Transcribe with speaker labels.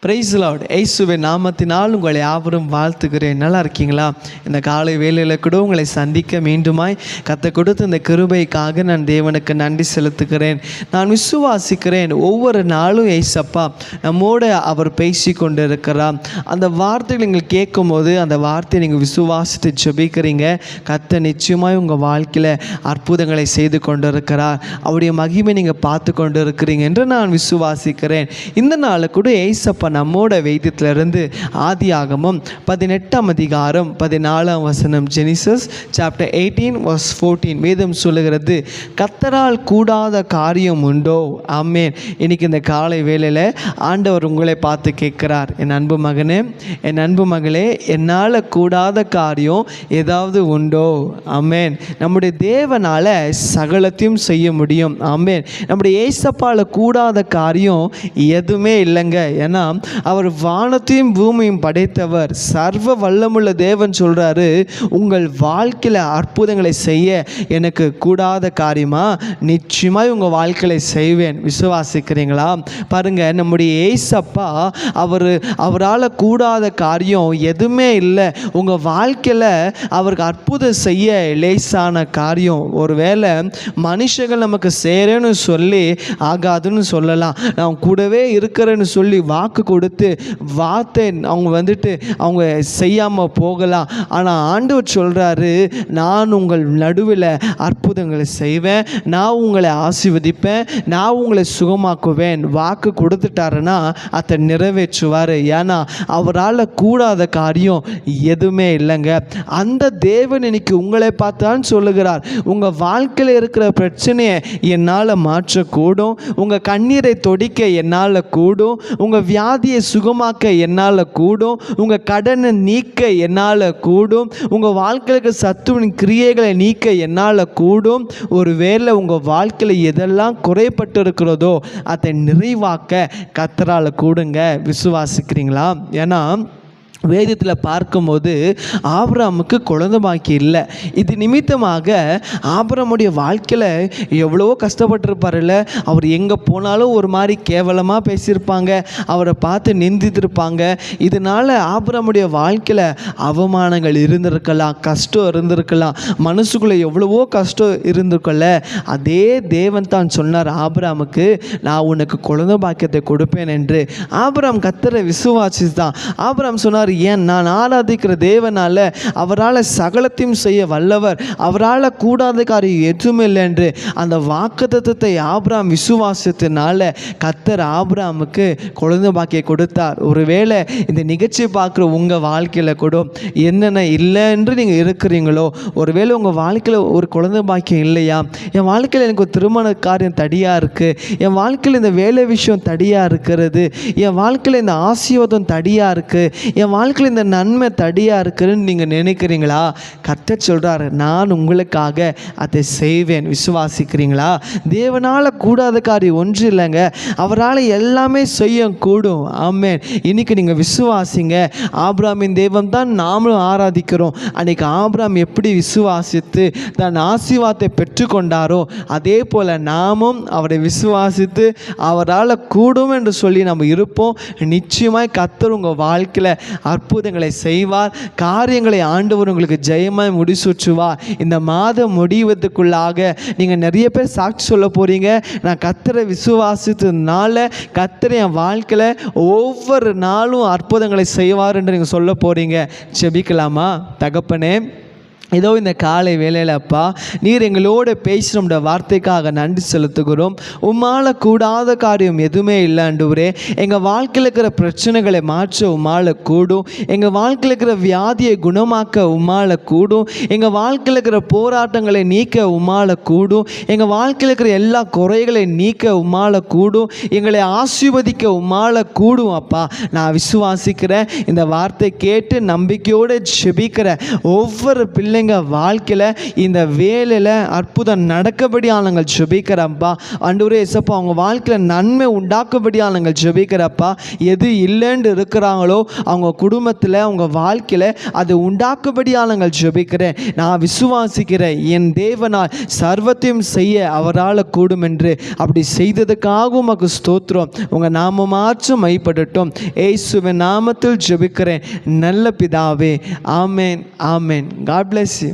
Speaker 1: Price Lord. இயேசுவின் நாமத்தினால் உங்களை யாவரும் வாழ்த்துகிறேன். நல்லா இருக்கீங்களா? இந்த காலை வேளையில் கூட உங்களை சந்திக்க மீண்டுமாய் கர்த்தர் கொடுத்த இந்த கிருபைக்காக நான் தேவனுக்கு நன்றி செலுத்துகிறேன். நான் விசுவாசிக்கிறேன், ஒவ்வொரு நாளும் இயேசப்பா நம்மோடு அவர் பேசி கொண்டு இருக்கிறார். அந்த வார்த்தைகள் நீங்கள் கேட்கும்போது அந்த வார்த்தையை நீங்கள் விசுவாசித்து ஜெபிக்கிறீங்க. கர்த்தர் நிச்சயமாய் உங்கள் வாழ்க்கையில் அற்புதங்களை செய்து கொண்டு இருக்கிறார். அவருடைய மகிமை நீங்கள் பார்த்து கொண்டு இருக்கிறீங்க என்று நான் விசுவாசிக்கிறேன். இந்த நாள் கூட இயேசப்பா நம்மோட வேதத்திலிருந்து ஆதியாகமம் 18 ஜெனிசஸ் சாப்டர் 18:14 வேதம் சொல்லுகிறது, கர்த்தரால் கூடாத காரியம் உண்டோ? ஆமென். இன்னைக்கு இந்த காலை வேளையில் ஆண்டவர் உங்களை பார்த்து கேட்கிறார், என் அன்பு மகனே, என் அன்பு மகளே, என்னால் கூடாத காரியம் ஏதாவது உண்டோ? ஆமென். நம்முடைய தேவனால சகலத்தையும் செய்ய முடியும். ஆமென். நம்முடைய ஏசப்பால கூடாத காரியம் எதுவுமே இல்லைங்க. ஏன்னா அவர் வானத்தையும் பூமியும் படைத்தவர், சர்வ வல்லமுள்ள தேவன் சொல்றாரு, உங்கள் வாழ்க்கையில் அற்புதங்களை செய்ய எனக்கு கூடாத காரியமா? நிச்சயமாய் உங்கள் வாழ்க்கையை செய்வேன். விசுவாசிக்கிறீங்களா? பாருங்க, நம்முடைய ஏசப்பா அவரால் கூடாத காரியம் எதுவுமே இல்லை. உங்கள் வாழ்க்கையில் அவருக்கு அற்புதம் செய்ய லேசான காரியம். ஒருவேளை மனுஷங்கள் நமக்கு சேரேன்னு சொல்லி ஆகாதுன்னு சொல்லலாம், நான் கூடவே இருக்கிறேன்னு சொல்லி வாக்கு கொடுத்து வார்த்தை அவங்க செய்யாமல் போகலாம். ஆனால் ஆண்டவர் சொல்கிறாரு, நான் உங்கள் நடுவில் அற்புதங்களை செய்வேன், நான் உங்களை ஆசீர்வதிப்பேன், நான் உங்களை சுகமாக்குவேன். வாக்கு கொடுத்துட்டாருன்னா அதை நிறைவேற்றுவார். ஏன்னா அவரால் கூடாத காரியம் எதுவுமே இல்லைங்க. அந்த தேவன் இன்னைக்கு உங்களை பார்த்தான்னு சொல்லுகிறார், உங்கள் வாழ்க்கையில் இருக்கிற பிரச்சனையை என்னால் மாற்றக்கூடும், உங்கள் கண்ணீரை தொடிக்க என்னால் கூடும், உங்கள் வியாதியை சுகமாக்க என்னால் கூடும், உங்கள் கடனை நீக்க என்னால் கூடும், உங்கள் வாழ்க்கைக்கு சத்துவின் கிரியைகளை நீக்க என்னால் கூடும். ஒருவேளை உங்கள் வாழ்க்கையில் எதெல்லாம் குறைப்பட்டு இருக்கிறதோ அதை நிறைவாக்க கர்த்தரால் கூடுங்க. விசுவாசிக்கிறீங்களா? ஏன்னா வேதத்தில் பார்க்கும்போது ஆபிரகாமுக்கு குழந்தை பாக்கியம் இல்லை. இது நிமித்தமாக ஆபிரகாமுடைய வாழ்க்கையில் எவ்வளவோ கஷ்டப்பட்டிருப்பார்ல. அவர் எங்கே போனாலும் ஒரு மாதிரி கேவலமாக பேசியிருப்பாங்க, அவரை பார்த்து நிந்தித்திருப்பாங்க. இதனால் ஆபிரகாமுடைய வாழ்க்கையில் அவமானங்கள் இருந்திருக்கலாம், கஷ்டம் இருந்திருக்கலாம், மனசுக்குள்ளே எவ்வளவோ கஷ்டம் இருந்திருக்கல. அதே தேவன் தான் சொன்னார் ஆபிரகாமுக்கு, நான் உனக்கு குழந்தை பாக்கியத்தை கொடுப்பேன் என்று. ஆபிரகாம் கர்த்தரை விசுவாசி தான். ஆபிரகாம் சொன்னார், ஏன் நான் ஆராதிக்கிற தேவனால அவரால் சகலத்தையும் செய்ய வல்லவர், அவரால் கூடாத காரியம் எதுவுமே இல்லை என்று. அந்த வாக்குத்தத்தத்தை ஆபிரகாம் விசுவாசத்தினால கர்த்தர் ஆபிரகாமுக்கு குழந்தை பாக்கியை கொடுத்தார். ஒருவேளை இந்த நிகழ்ச்சியை பார்க்குற உங்கள் வாழ்க்கையில் கூட என்னென்ன இல்லை என்று நீங்கள் இருக்கிறீங்களோ, ஒருவேளை உங்கள் வாழ்க்கையில் ஒரு குழந்தை பாக்கியம் இல்லையா, என் வாழ்க்கையில் எனக்கு ஒரு திருமண காரியம் தடியாக இருக்குது, என் வாழ்க்கையில் இந்த வேலை விஷயம் தடியாக இருக்கிறது, என் வாழ்க்கையில் இந்த ஆசீர்வாதம் தடியாக இருக்குது, என் வாழ்க்கையில் இந்த நன்மை தடியாக இருக்குன்னு நீங்கள் நினைக்கிறீங்களா? கர்த்தர் சொல்கிறார், நான் உங்களுக்காக அதை செய்வேன். விசுவாசிக்கிறீங்களா? தேவனால் கூடாத காரியம் ஒன்று இல்லைங்க, அவரால் எல்லாமே செய்ய கூடும். ஆமென். இன்னைக்கு நீங்கள் விசுவாசிங்க. ஆபிரகாமின் தேவன் தான் நாமளும் ஆராதிக்கிறோம். அன்னைக்கு ஆபிரகாம் எப்படி விசுவாசித்து தன் ஆசீர்வாதத்தை பெற்றுக்கொண்டாரோ அதே போல் நாமும் அவரை விசுவாசித்து அவரால் கூடும் என்று சொல்லி நம்ம இருப்போம். நிச்சயமாய் கர்த்தர் உங்கள் வாழ்க்கையில் அற்புதங்களை செய்வார். காரியங்களை ஆண்டவர் உங்களுக்கு ஜெயமாய் முடிசூற்றுவார். இந்த மாதம் முடிவதற்குள்ளாக நீங்கள் நிறைய பேர் சாட்சி சொல்ல போகிறீங்க, நான் கர்த்தரை விசுவாசித்ததுனால கர்த்தர் என் வாழ்க்கையில் ஒவ்வொரு நாளும் அற்புதங்களை செய்வார் என்று நீங்கள் சொல்ல போகிறீங்க. ஜெபிக்கலாமா? தகப்பனே, ஏதோ இந்த காலை வேளையில் அப்பா, நீர் எங்களோடு பேசுகிற வார்த்தைக்காக நன்றி செலுத்துகிறோம். உம்மால் கூடாத காரியம் எதுவுமே இல்லை ஆண்டவரே. எங்கள் வாழ்க்கையில் இருக்கிற பிரச்சனைகளை மாற்ற உம்மால் கூடும், எங்கள் வாழ்க்கையில் இருக்கிற வியாதியை குணமாக்க உம்மால் கூடும், எங்கள் வாழ்க்கையில் இருக்கிற போராட்டங்களை நீக்க உம்மால் கூடும், எங்கள் வாழ்க்கையில் இருக்கிற எல்லா குறைகளை நீக்க உம்மால் கூடும், எங்களை ஆசீர்வதிக்க உம்மால் கூடும். அப்பா, நான் விசுவாசிக்கிறேன். இந்த வார்த்தை கேட்டு நம்பிக்கையோடு ஜெபிக்கிற ஒவ்வொரு பிள்ளை பிள்ளைங்க வாழ்க்கையில் இந்த வேலையில் அற்புதம் நடக்கபடியாக நாங்கள் ஜெபிக்கிறப்பா. ஆண்டவரே இயேசப்பா, அவங்க வாழ்க்கையில் நன்மை உண்டாக்கபடியாக நாங்கள் ஜெபிக்கிறப்பா. எது இல்லைன்னு இருக்கிறாங்களோ அவங்க குடும்பத்தில் அவங்க வாழ்க்கையில் அது உண்டாக்கபடியாக நாங்கள் ஜெபிக்கிறேன். நான் விசுவாசிக்கிறேன், என் தேவனால் சர்வத்தையும் செய்ய அவரால் கூடும் என்று. அப்படி செய்ததுக்காக உமக்கு ஸ்தோத்திரம். உங்கள் நாமமாச்சும் மைப்படட்டும். இயேசுவின் நாமத்தில் ஜெபிக்கிறேன் நல்ல பிதாவே. ஆமேன், ஆமேன். God bless you.